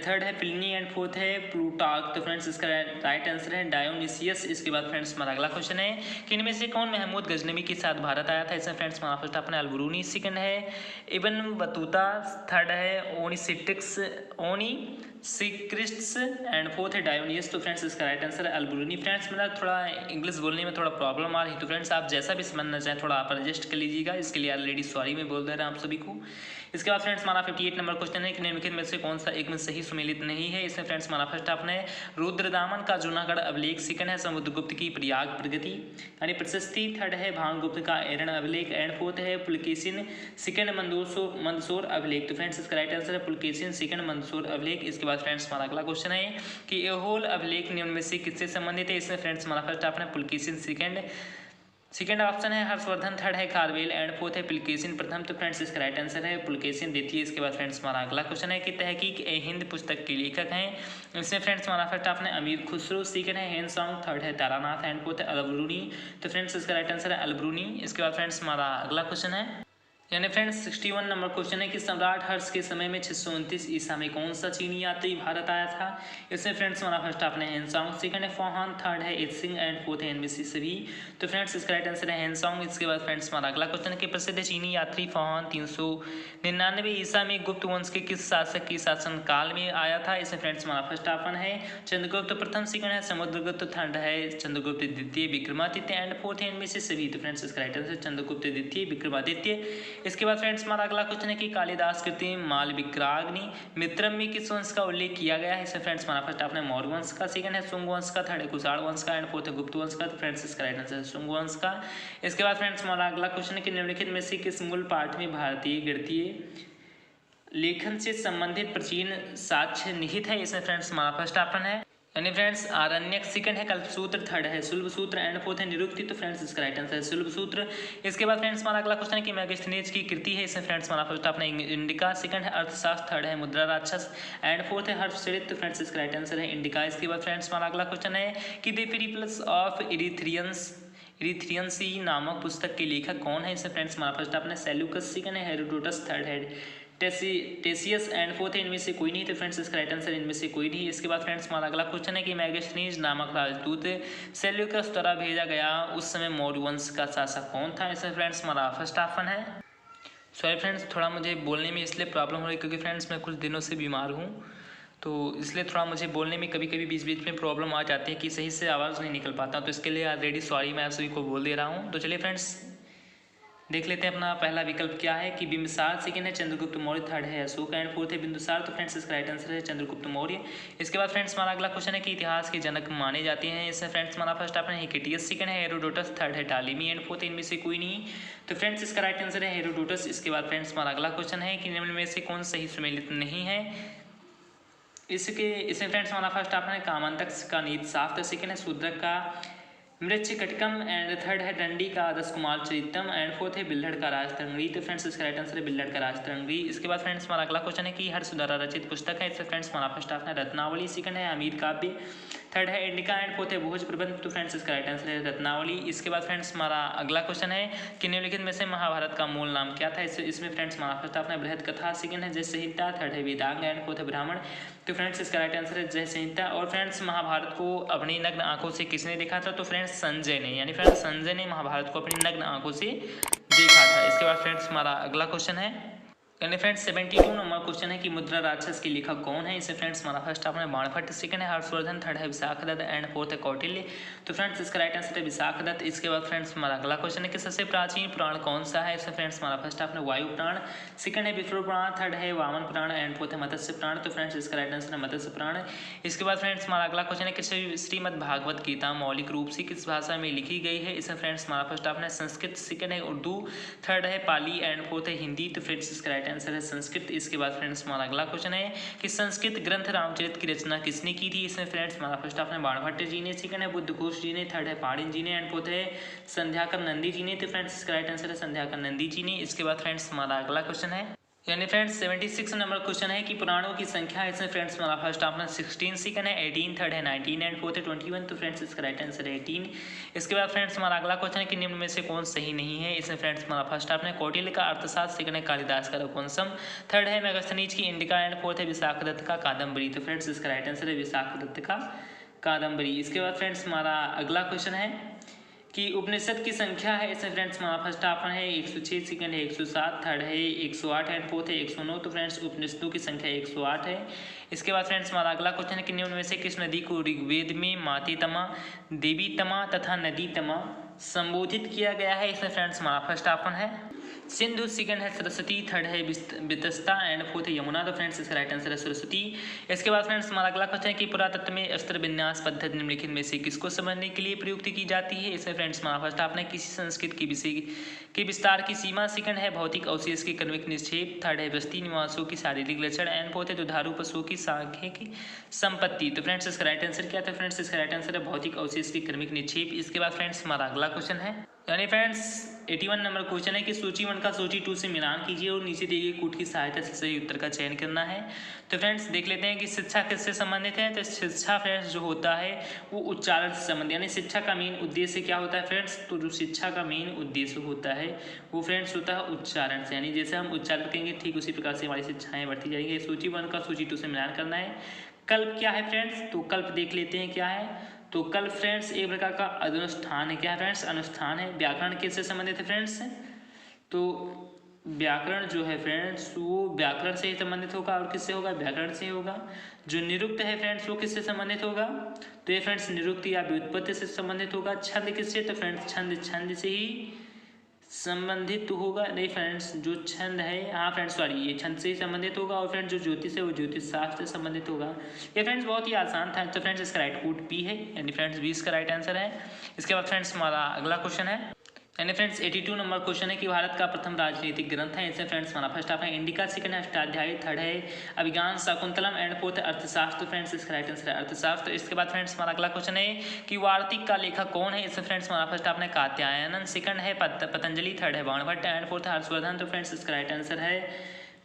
S1: थर्ड है प्लिनी एंड फोर्थ है प्लूटार्क। तो फ्रेंड्स इसका राइट आंसर है डायोनिसियस। इसके बाद फ्रेंड्स हमारा अगला क्वेश्चन है कि इनमें से कौन महमूद गजनवी के साथ भारत आया था। इसमें फ्रेंड्स हमारा फर्स्ट ऑप्शन है अल-बिरूनी, सेकंड है इब्न बतूता, थर्ड है ओनिसिक्रिस्ट्स एंड फोर्थ है डायोनियस। तो फ्रेंड्स इसका राइट आंसर है अल-बिरूनी। फ्रेंड्स मेरा थोड़ा इंग्लिश बोलने में थोड़ा प्रॉब्लम आ रही है, तो फ्रेंड्स आप जैसा भी समझना चाहें थोड़ा आप एडजस्ट कर लीजिएगा, इसके लिए ऑलरेडी सॉरी मैं बोल दे रहा हूँ आप सभी को। इसके बाद फ्रेंड्स हमारा 58 नंबर क्वेश्चन है कि निम्नलिखित में से कौन सा एक में सही सुमेलित नहीं है। इसमें फ्रेंड्स हमारा फर्स्ट ऑप्शन है रुद्रदामन का जूनागढ़ अभिलेख, सेकंड है समुद्रगुप्त की प्रयाग प्रगति यानी प्रशस्ति, थर्ड है भानुगुप्त का एरण अभिलेख एंड फोर्थ है पुलकेशिन सेकंड मंदसौर अभिलेख। तो फ्रेंड्स इसका राइट आंसर है पुलकेशिन सेकंड मंदसौर अभिलेख। इसके बाद फ्रेंड्स हमारा अगला क्वेश्चन है कि एहोल अभिलेख निम्न में से किससे संबंधित है। इसमें फ्रेंड्स हमारा फर्स्ट ऑप्शन है पुलकेशिन सेकंड ऑप्शन है हर्षवर्धन, थर्ड है खारवेल एंड फोर्थ है पुलकेशिन प्रथम। तो फ्रेंड्स इसका राइट आंसर है पुलकेशिन द्वितीय। इसके बाद फ्रेंड्स हमारा अगला क्वेश्चन है कि तहकीक ए हिंद पुस्तक के लेखक हैं। इसमें फ्रेंड्स हमारा फर्स्ट ऑप्शन है अमीर खुसरो, सेकंड है हेनसोंग, थर्ड है तारानाथ एंड फोर्थ है अल-बिरूनी। तो फ्रेंड्स इसका राइट आंसर है अल-बिरूनी। इसके बाद फ्रेंड्स हमारा अगला क्वेश्चन है यानी फ्रेंड्स 61 नंबर क्वेश्चन है कि सम्राट हर्ष के समय में 629 ईसा में कौन सा चीनी यात्री भारत आया था। इसमें फ्रेंड्स हमारा फर्स्ट ऑप्शन है हेनसोंग, सेकंड है फौहान, थर्ड है इत्सिंग एंड फोर्थ है इनमें से सभी। तो फ्रेंड्स इसका राइट आंसर है हेनसोंग। इसके बाद फ्रेंड्स हमारा अगला क्वेश्चन है कि प्रसिद्ध चीनी यात्री फौहान 399 ईसा में गुप्त वंश के किस शासक के शासन काल में आया था। इसमें फ्रेंड्स हमारा फर्स्ट ऑप्शन है चंद्रगुप्त प्रथम, सेकंड है समुद्रगुप्त, थर्ड है चंद्रगुप्त द्वितीय विक्रमादित्य एंड फोर्थ है इनमें से सभी। तो फ्रेंड्स इसका राइट आंसर चंद्रगुप्त द्वितीय विक्रमादित्य। इसके बाद फ्रेंड्स हमारा अगला क्वेश्चन है कि कालिदास कृति मालविक्राग्नि मित्रम में किस वंश का उल्लेख किया गया है। इसमें फ्रेंड्स हमारा फर्स्ट ऑप्शन है मौर्य वंश का, सेकंड है शुंग वंश का, थर्ड है कुषाण वंश का एंड फोर्थ है गुप्त वंश का। तो फ्रेंड्स इसका राइट आंसर है शुंग वंश का। इसके बाद फ्रेंड्स हमारा अगला क्वेश्चन है कि निम्नलिखित में से किस मूल पाठ में भारतीय गणितीय लेखन से संबंधित प्राचीन साक्ष्य निहित है। इसमें फ्रेंड्स हमारा फर्स्ट ऑप्शन है यानी फ्रेंड्स आरण्यक, सेकंड है कल्पसूत्र, थर्ड है शुल्ब सूत्र एंड फोर्थ है निरुक्ति। तो फ्रेंड्स इसका राइट आंसर है शुल्ब सूत्र। इसके बाद फ्रेंड्स हमारा अगला क्वेश्चन है कि मैगस्थनीज की कृति है। इसमें फ्रेंड्स हमारा फर्स्ट ऑप्शन है इंडिका, सेकंड है अर्थशास्त्र, थर्ड है मुद्रा राक्षस एंड फोर्थ है हर्षचरित। तो फ्रेंड्स इसका राइट आंसर है इंडिका। इसके बाद फ्रेंड्स हमारा अगला क्वेश्चन है कि द पीरिप्लस ऑफ इरिथ्रियंसी नामक पुस्तक के लेखक कौन है। इसमें फ्रेंड्स हमारा फर्स्ट ऑप्शन है सेल्यूकस, सेकंड है हेरोडोटस, थर्ड है टेसियस एंड फोर्थ है इनमें से कोई नहीं। तो फ्रेंड्स इसका राइट आंसर इनमें से कोई नहीं। इसके बाद फ्रेंड्स हमारा अगला क्वेश्चन है कि मैगस्थनीज नामक राजदूत सेल्यूकस द्वारा भेजा गया उस समय मौर्य वंश का शासक कौन था। इसमें फ्रेंड्स हमारा फर्स्ट ऑप्शन है सॉरी फ्रेंड्स थोड़ा मुझे बोलने में इसलिए प्रॉब्लम हो रही है क्योंकि फ्रेंड्स मैं कुछ दिनों से बीमार हूँ, तो इसलिए थोड़ा मुझे बोलने में कभी कभी बीच बीच में प्रॉब्लम आ जाती है कि सही से आवाज़ नहीं निकल पाता। तो इसके लिए ऑलरेडी सॉरी मैं आप सभी को बोल दे रहा हूँ। तो चलिए फ्रेंड्स देख लेते हैं अपना पहला विकल्प क्या है कि बिंबिसार, सेकंड है चंद्रगुप्त मौर्य, थर्ड है अशोक एंड फोर्थ है बिंदुसार। तो फ्रेंड्स इसका राइट आंसर है चंद्रगुप्त मौर्य। इसके बाद फ्रेंड्स हमारा अगला क्वेश्चन है कि इतिहास के जनक माने जाते हैं। इसमें फ्रेंड्स हमारा फर्स्ट ऑप्शन है हिकेटियस, सेकंड है हेरोडोटस, थर्ड है टालेमी एंड फोर्थ इनमें से कोई नहीं। तो फ्रेंड्स इसका राइट आंसर है हेरोडोटस। इसके बाद फ्रेंड्स हमारा अगला क्वेश्चन है कि निम्न में से कौन सही सुमेलित नहीं है। इसमें फ्रेंड्स हमारा फर्स्ट ऑप्शन है कामांतक का नीति शास्त्र, सेकंड है शूद्रक का मृच्छ कटकम एंड थर्ड है दंडी का आदर्श कुमार चरितम एंड फोर्थ है बिल्हड़ का राजतरंगी। तो फ्रेंड्स इसका राइट आंसर है बिल्हड़ का राजतरंगी। इसके बाद फ्रेंड्स हमारा अगला क्वेश्चन है कि हर्ष द्वारा रचित पुस्तक है। इससे फ्रेंड्स हमारा फर्स्ट ऑप्शन है रत्नावली, सेकंड है अमीर काव्य, थर्ड है इंडिका एंड फोर्थ है भोज प्रबंध। तो फ्रेंड्स इसका राइट आंसर है रत्नावली। इसके बाद फ्रेंड्स हमारा अगला क्वेश्चन है कि निम्नलिखित में से महाभारत का मूल नाम क्या था। इसमें फ्रेंड्स हमारा फर्स्ट ऑप्शन है बृहद कथा, सेकंड है जय संहिता, थर्ड है वेदांग एंड फोर्थ है ब्राह्मण। तो फ्रेंड्स इसका राइट आंसर है जय संहिता। और फ्रेंड्स महाभारत को अपनी नग्न आंखों से किसने देखा था। तो फ्रेंड्स संजय ने, यानी फ्रेंड्स संजय ने महाभारत को अपनी नग्न आंखों से देखा था। इसके बाद फ्रेंड्स हमारा अगला क्वेश्चन है यानी फ्रेंड्स 72 नंबर क्वेश्चन है कि मुद्रा राक्षस के लेखक कौन है। इसे फ्रेंड्स हमारा फर्स्ट ऑप्शन है बाणभट्ट, सेकंड है हर्षवर्धन, थर्ड है विशाखदत्त एंड फोर्थ है कौटिल्य। तो फ्रेंड्स इसका राइट आंसर है विशाखदत्त। इसके बाद फ्रेंड्स हमारा अगला क्वेश्चन है कि सबसे प्राचीन पुराण कौन सा है। इसे फ्रेंड्स हमारा फर्स्ट ऑप्शन है वायु पुराण, सेकंड है विष्णु पुराण, थर्ड है वामन पुराण एंड फोर्थ है मत्स्य पुराण। तो फ्रेंड्स इसका राइट आंसर है मत्स्य पुराण। इसके बाद फ्रेंड्स हमारा अगला क्वेश्चन है कि श्रीमद् भागवत गीता मौलिक रूप से किस भाषा में लिखी गई है। इसे फ्रेंड्स हमारा फर्स्ट ऑप्शन है संस्कृत, सेकंड है उर्दू, थर्ड है पाली एंड फोर्थ है हिंदी। तो फ्रेंड्स इसका राइट आंसर है संस्कृत। इसके बाद फ्रेंड्स हमारा अगला क्वेश्चन है कि संस्कृत ग्रंथ रामचरित की रचना किसने की थी। इसमें फ्रेंड्स हमारा फर्स्ट ऑप्शन है बाणभट्ट जी ने, सेकंड है बुद्धघोष जी ने, थर्ड है पाणिनि जी ने एंड फोर्थ है संध्याकर नंदी जी ने। तो फ्रेंड्स इसका राइट आंसर है संध्याकर नंदी जी ने। इसके बाद फ्रेंड्स हमारा अगला क्वेश्चन है यानी फ्रेंड्स 76 नंबर क्वेश्चन है कि पुराणों की संख्या है। इसमें फ्रेंड्स हमारा फर्स्ट ऑप्शन 16, सेकंड है 18, थर्ड है 19 एंड फोर्थ है 21। तो फ्रेंड्स इसका राइट आंसर है 18। इसके बाद फ्रेंड्स हमारा अगला क्वेश्चन है कि निम्न में से कौन सही नहीं है। इसमें फ्रेंड्स हमारा फर्स्ट ऑप्शन है कौटिल्य का अर्थशास्त्र, सेकंड है कालिदास का रघुवंशम, थर्ड है मेगास्थनीज की इंडिका एंड फोर्थ है विशाखदत्त का कादम्बरी। तो फ्रेंड्स इसका राइट आंसर है विशाखदत्त का कादम्बरी। इसके बाद फ्रेंड्स हमारा अगला क्वेश्चन है कि उपनिषद की संख्या है। इसमें फ्रेंड्स हमारा फर्स्ट ऑप्शन है 106, सेकंड है 107, थर्ड है 108 एंड फोर्थ है 109। तो फ्रेंड्स उपनिषदों की संख्या 108 है। इसके बाद फ्रेंड्स हमारा अगला क्वेश्चन है कि निम्न में से किस नदी को ऋग्वेद में माते तमा, देवी तमा तथा नदी तमा संबोधित किया गया है। इसमें फ्रेंड्स हमारा फर्स्ट ऑप्शन है सिंधु, सेकंड है सरस्वती, थर्ड है वितस्ता एंड फोर्थ है यमुना। तो फ्रेंड्स इसका राइट आंसर है सरस्वती। इसके बाद फ्रेंड्स हमारा अगला क्वेश्चन है कि पुरातत्व में अस्त्र विन्यास पद्धति निम्नलिखित में से किसको समझने के लिए प्रयुक्त की जाती है। इसमें फ्रेंड्स हमारा फर्स्ट ऑप्शन है किसी संस्कृत की विषय के विस्तार की सीमा, सेकंड है भौतिक अवशेष के क्रमिक निक्षेप, थर्ड है बस्ती निवासों की शारीरिक लक्षण एंड फोर्थ है दुधारू पशुओं की सांख्यिकी संपत्ति। तो फ्रेंड्स इसका राइट आंसर क्या था। फ्रेंड्स इसका राइट आंसर है भौतिक अवशेष के क्रमिक निक्षेप। इसके बाद फ्रेंड्स हमारा अगला क्वेश्चन है यानी फ्रेंड्स 81 नंबर क्वेश्चन है कि सूची 1 का सूची 2 से मिलान कीजिए और नीचे दिए गए कूट की सहायता से सही उत्तर का चयन करना है। तो फ्रेंड्स देख लेते हैं कि शिक्षा किससे संबंधित है। तो शिक्षा फ्रेंड्स जो होता है वो उच्चारण से संबंधित, यानी शिक्षा का मेन उद्देश्य क्या होता है फ्रेंड्स। तो जो शिक्षा का मेन उद्देश्य होता है वो फ्रेंड्स होता है उच्चारण से, यानी जैसे हम उच्चारण करेंगे ठीक उसी प्रकार से हमारी शिक्षाएँ बढ़ती जाएंगी। सूची 1 का सूची 2 से मिलान करना है। कल्प क्या है फ्रेंड्स। तो कल्प देख लेते हैं क्या है। तो कल्प फ्रेंड्स एक प्रकार का अनुष्ठान है। क्या है फ्रेंड्स। अनुष्ठान है। व्याकरण किससे संबंधित है फ्रेंड्स। तो व्याकरण जो है फ्रेंड्स वो व्याकरण से ही संबंधित होगा और किससे होगा, व्याकरण से होगा। जो निरुक्त है फ्रेंड्स वो किससे संबंधित होगा। तो ये फ्रेंड्स निरुक्त या व्युत्पत्ति से संबंधित होगा। छंद किससे। तो फ्रेंड्स छंद से ही संबंधित होगा। नहीं फ्रेंड्स जो छंद है, हाँ फ्रेंड्स सॉरी, ये छंद से ही संबंधित होगा। और फ्रेंड्स जो ज्योतिष है वो ज्योतिष शास्त्र से संबंधित होगा। ये फ्रेंड्स बहुत ही आसान था। तो फ्रेंड्स इसका राइट कोड बी है, यानी फ्रेंड्स बी इसका राइट आंसर है। इसके बाद फ्रेंड्स हमारा अगला क्वेश्चन है यानी फ्रेंड्स 82 नंबर क्वेश्चन है कि भारत का प्रथम राजनीतिक ग्रंथ है। इसमें फ्रेंड्स हमारा फर्स्ट ऑफ है इंडिका, सेकंड है अष्टाध्यायी, थर्ड है अभिज्ञान शाकुंतलम एंड फोर्थ अर्थशास्त्र। फ्रेंड्स इसका राइट आंसर है अर्थशास्त्र। इसके बाद फ्रेंड्स हमारा अगला क्वेश्चन है कि वार्तिक का लेखक कौन है। इसमें फ्रेंड्स हमारा फर्स्ट ऑप्शन है कात्यायन, सेकंड है पतंजलि, थर्ड है बाणभट्ट एंड फोर्थ हर्षवर्धन। तो फ्रेंड्स इसका राइट आंसर है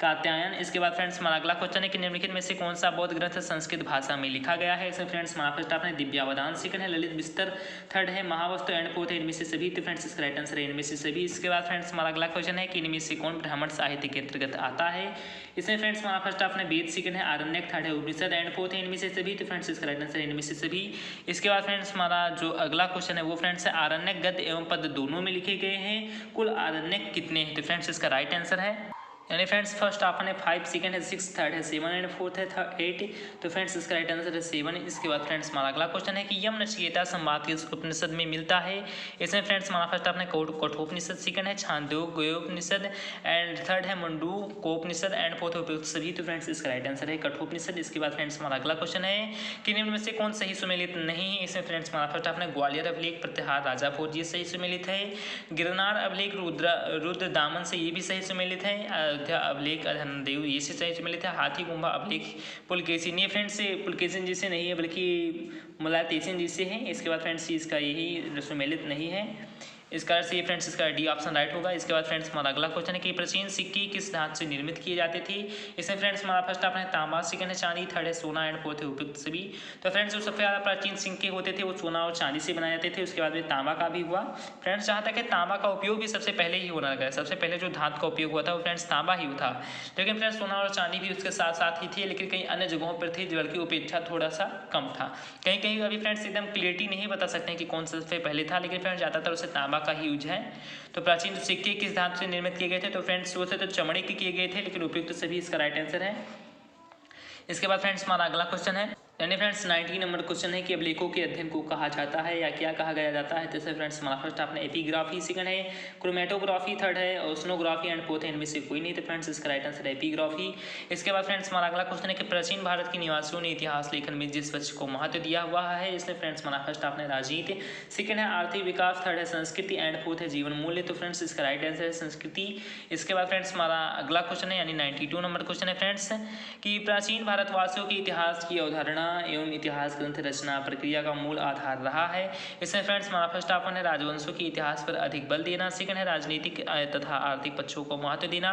S1: कात्यायन। इसके बाद फ्रेंड्स हमारा अगला क्वेश्चन है कि निम्नलिखित में से कौन सा बौद्ध ग्रंथ संस्कृत भाषा में लिखा गया है। इसमें फ्रेंड्स हमारा फर्स्ट ऑप्शन है दिव्यावदान, सेकंड है ललित विस्तर, थर्ड है महावस्तु एंड फोर्थ है इनमें से सभी। तो फ्रेंड्स इसका राइट आंसर है इनमें से सभी। इसके बाद फ्रेंड्स हमारा अगला क्वेश्चन है कि इनमें से कौन ब्राह्मण साहित्य के अंतर्गत आता है। इसमें फ्रेंड्स हमारा फर्स्ट ऑप्शन है वेद, सेकंड है आरण्यक, थर्ड है उपनिषद एंड फोर्थ है इनमें से सभी। तो फ्रेंड्स इसका राइट आंसर है इनमें से सभी। इसके बाद फ्रेंड्स हमारा जो अगला क्वेश्चन है वो फ्रेंड्स है आरण्यक गद्य एवं पद दोनों में लिखे गए हैं। कुल आरण्यक कितने हैं। तो फ्रेंड्स इसका राइट आंसर है यानी फ्रेंड्स फर्स्ट ऑप्शन है 5, सेकंड है 6, थर्ड है 7 एंड फोर्थ है 8। तो फ्रेंड्स इसका राइट आंसर है 7। इसके बाद फ्रेंड्स हमारा अगला क्वेश्चन है कि यम नचिकेता संवाद किस उपनिषद में मिलता है। इसमें फ्रेंड्स हमारा फर्स्ट ऑप्शन है कठोपनिषद, सेकंड है छांदोग्योपनिषद एंड थर्ड है मुंडूकोपनिषद एंड फोर्थ उपयुक्त सभी। तो फ्रेंड्स इसका राइट आंसर है कठोपनिषद। इसके बाद फ्रेंड्स हमारा अगला क्वेश्चन है कि निम्न में से कौन सही सुमेलित नहीं है। इसमें फ्रेंड्स हमारा फर्स्ट ऑप्शन है ग्वालियर अभिलेख प्रत्याहार राजा भोज, ये सही सुमेलित है। गिरनार अभिलेख रुद्र दामन से ये भी सही सुमेलित है। अयोध्या अभिलेख धनदेव ये से सही मिले थे। हाथी गुम्बा अभिलेख पुलकेशिन, ये फ्रेंड्स पुलकेशिन जी से नहीं है बल्कि मुलातेशिन जी से है। इसके बाद फ्रेंड्स इसका यही सुमेलित नहीं है, इस कारण से ये फ्रेंड्स इसका डी ऑप्शन राइट होगा। इसके बाद फ्रेंड्स हमारा अगला क्वेश्चन है कि प्राचीन सिक्के किस धातु से निर्मित किए जाते थे। इसमें फ्रेंड्स हमारा फर्स्ट ऑप्शन है तांबा, सेकंड है चांदी, थर्ड है सोना एंड फोर्थ है उपयुक्त सभी। तो फ्रेंड्स जो सबसे ज़्यादा प्राचीन सिक्के होते थे वो सोना और चांदी से बनाए जाते थे। उसके बाद में तांबा का भी हुआ। फ्रेंड्स जहाँ तक है तांबा का उपयोग भी सबसे पहले ही होना लगा, सबसे पहले जो धातु का उपयोग हुआ था वो फ्रेंड्स तांबा ही था। लेकिन फ्रेंड्स सोना और चांदी भी उसके साथ साथ ही थे, लेकिन कई अन्य जगहों पर थे जबकि उपेक्षा थोड़ा सा कम था। कहीं कहीं अभी फ्रेंड्स एकदम क्लियरिटी नहीं बता सकते हैं कि कौन सबसे पहले था, लेकिन फ्रेंड्स ज़्यादातर उसे तांबा का ही यूज है। तो प्राचीन सिक्के किस धातु से निर्मित किए गए थे, तो फ्रेंड्स वो से तो चमड़े के किए गए थे, लेकिन उपयुक्त सभी इसका राइट आंसर है। इसके बाद फ्रेंड्स हमारा अगला क्वेश्चन है, यानी फ्रेंड्स 19 नंबर क्वेश्चन है कि अभिलेखों के अध्ययन को कहा जाता है या क्या कहा गया जाता है। जैसे फ्रेंड्स हमारा फर्स्ट आपने एपिग्राफी, सेकंड है क्रोमेटोग्राफी, थर्ड है ओसनोग्राफी एंड फोर्थ है इनमें से कोई नहीं। तो फ्रेंड्स इसका राइट आंसर है एपिग्राफी। इसके बाद फ्रेंड्स हमारा अगला क्वेश्चन है कि प्राचीन भारत के निवासियों ने इतिहास लेखन में जिस विषय को महत्व दिया हुआ है, इसमें फ्रेंड्स हमारा फर्स्ट आपने राजनीति, सेकंड है आर्थिक विकास, थर्ड है संस्कृति एंड फोर्थ है जीवन मूल्य। तो फ्रेंड्स इसका राइट आंसर है संस्कृति। इसके बाद फ्रेंड्स हमारा अगला क्वेश्चन है यानी 92 नंबर क्वेश्चन है फ्रेंड्स कि प्राचीन भारतवासियों के इतिहास की अवधारणा एवं इतिहास ग्रंथ रचना प्रक्रिया का मूल आधार रहा है। इसमें फ्रेंड्स हमारा फर्स्ट ऑप्शन है राजवंशों के इतिहास पर अधिक बल देना, सेकंड है राजनीतिक तथा आर्थिक पक्षों को महत्व देना,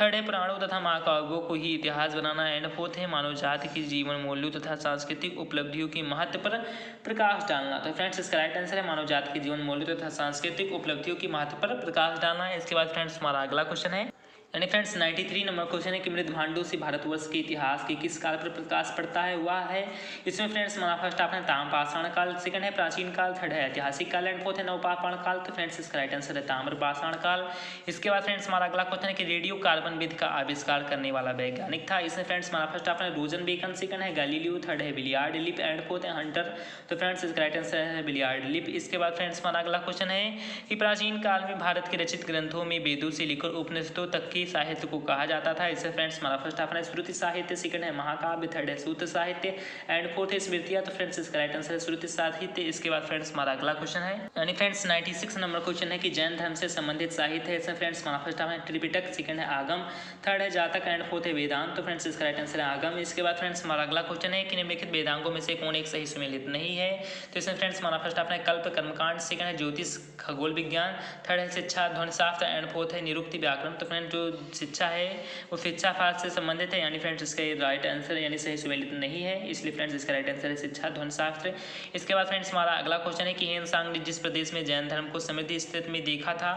S1: थर्ड है पुराणों तथा महाकाव्यों को ही इतिहास बनाना एंड फोर्थ है मानव जाति की जीवन मूल्यों तथा सांस्कृतिक उपलब्धियों की महत्व पर प्रकाश डालना। तो फ्रेंड्स इसका राइट आंसर है मानव जाति के जीवन मूल्यों तथा सांस्कृतिक उपलब्धियों की महत्व पर प्रकाश डालना है। इसके बाद फ्रेंड्स हमारा अगला क्वेश्चन है यानी फ्रेंड्स 93 नंबर क्वेश्चन है कि मृत भांडों से भारतवर्ष के इतिहास के किस काल पर प्रकाश पड़ता है वह है। इसमें फ्रेंड्स हमारा फर्स्ट ऑप्शन ताम्रपाषाण काल, सेकंड है प्राचीन काल, थर्ड है ऐतिहासिक काल एंड फोर्थ है नवपाषाण काल। तो फ्रेंड्स इसका राइट आंसर है ताम्रपाषाण काल। इसके बाद फ्रेंड्स हमारा अगला क्वेश्चन है कि रेडियो कार्बन विधि का आविष्कार करने वाला वैज्ञानिक था। इसमें फ्रेंड्स हमारा फर्स्ट ऑप्शन है रोजन बेकन, सेकंड है गैलीलियो, थर्ड है बिलियार्ड लिप एंड फोर्थ है हंटर। तो फ्रेंड्स इसका राइट आंसर है बिलियार्ड लिप। इसके बाद फ्रेंड्स हमारा अगला क्वेश्चन है कि प्राचीन काल में भारत के रचित ग्रंथों में वेदों से लेकर उपनिषदों तक के साहित्य को कहा जाता था। इससे फ्रेंड्स हमारा फर्स्ट ऑप्शन है श्रुति साहित्य, सेकंड है महाकाव्य, थर्ड है सूत्र साहित्य एंड फोर्थ है स्मृतियां। तो फ्रेंड्स इसका राइट आंसर है श्रुति साहित्य। इसके बाद फ्रेंड्स हमारा अगला क्वेश्चन है यानी फ्रेंड्स 96 नंबर क्वेश्चन है कि जैन धर्म से संबंधित साहित्य है। इसमें फ्रेंड्स हमारा फर्स्ट ऑप्शन है त्रिपिटक, सेकंड है आगम, थर्ड है जातक एंड फोर्थ है वेदांत। तो फ्रेंड्स इसका राइट आंसर है आगम। इसके बाद फ्रेंड्स हमारा अगला क्वेश्चन है कि निम्नलिखित वेदांगों में से कौन एक सही सुमेलित नहीं है। तो इसमें फ्रेंड्स हमारा फर्स्ट ऑप्शन है कल्प कर्मकांड, सेकंड है ज्योतिष खगोल विज्ञान, थर्ड है शिक्षा ध्वनिशास्त्र एंड फोर्थ है निरुक्ति व्याकरण। तो फ्रेंड्स जो शिक्षा है वो शिक्षा पाठ से संबंधित है, यानी फ्रेंड्स इसका राइट आंसर यानी सही सुमेलित नहीं है, इसलिए फ्रेंड्स इसका राइट आंसर है शिक्षा ध्वनिशास्त्र। इसके बाद फ्रेंड्स हमारा अगला क्वेश्चन है कि हेनसांग ने जिस प्रदेश में जैन धर्म को समृद्धि स्थिति में देखा था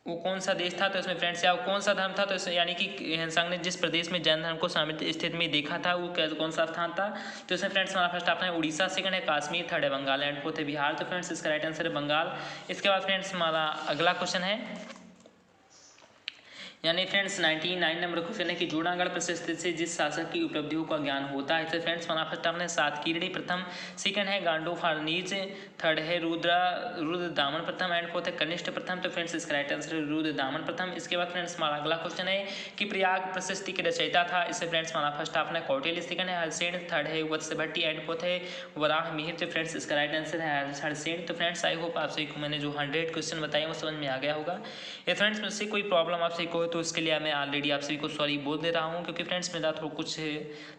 S1: वो कौन सा देश था। तो इसमें फ्रेंड्स या कौन सा धर्म था, तो यानी कि हेनसांग ने जिस प्रदेश में जैन धर्म को समृद्धि स्थिति में देखा था वो कौन सा स्थान था। तो इसमें फ्रेंड्स हमारा फर्स्ट ऑप्शन है उड़ीसा, सेकंड है कश्मीर, थर्ड है बंगाल एंड फोर्थ है बिहार। तो फ्रेंड्स इसका राइट आंसर है बंगाल। इसके बाद फ्रेंड्स हमारा अगला क्वेश्चन है यानी फ्रेंड्स 99 नंबर क्वेश्चन है कि जूनागढ़ प्रशस्त से जिस शासक की उपलब्धियों का ज्ञान होता है। तो फ्रेंड्स हमारा फर्स्ट ऑप्शन है सातकीर्णी प्रथम, सेकंड है गांडो फार्नीज, थर्ड है रुद्र दामन प्रथम एंड फोर्थ है कनिष्ठ प्रथम। तो फ्रेंड्स इसका राइट आंसर है रुद्र दामन प्रथम। इसके बाद फ्रेंड्स हमारा अगला क्वेश्चन है कि प्रयाग प्रशस्ति के रचयिता था। इससे फ्रेंड्स हमारा फर्स्ट ऑप्शन है कौटिल्य, सेकंड है हर्षेन, थर्ड है वत्सभट्टी एंड फोर्थ है वराह मिहिर। तो फ्रेंड्स इसका राइट आंसर है हर्षेन। तो फ्रेंड्स आई होप आप सभी को मैंने जो 100 क्वेश्चन बताए वो समझ में आ गया होगा। ये फ्रेंड्स मुझसे कोई प्रॉब्लम आप सभी को हो तो उसके लिए मैं ऑलरेडी आप सभी को सॉरी बोल दे रहा हूँ, क्योंकि फ्रेंड्स मेरा थोड़ा कुछ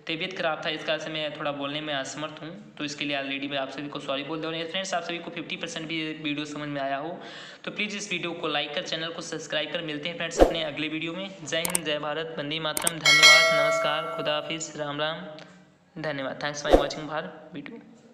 S1: तबीयत खराब था, इस कारण से मैं थोड़ा बोलने में असमर्थ हूँ, तो इसके लिए ऑलरेडी मैं आप सभी को सॉरी बोल दे रहा हूँ। फ्रेंड्स आप सभी को 50% भी वीडियो समझ में आया हो तो प्लीज़ इस वीडियो को लाइक कर चैनल को सब्सक्राइब कर। मिलते हैं फ्रेंड्स अपने अगले वीडियो में। जय हिंद, जय भारत, वंदे मातरम, धन्यवाद, नमस्कार, खुदा हाफिज़, राम राम, धन्यवाद। थैंक्स फॉर वॉचिंग भार वीडियो।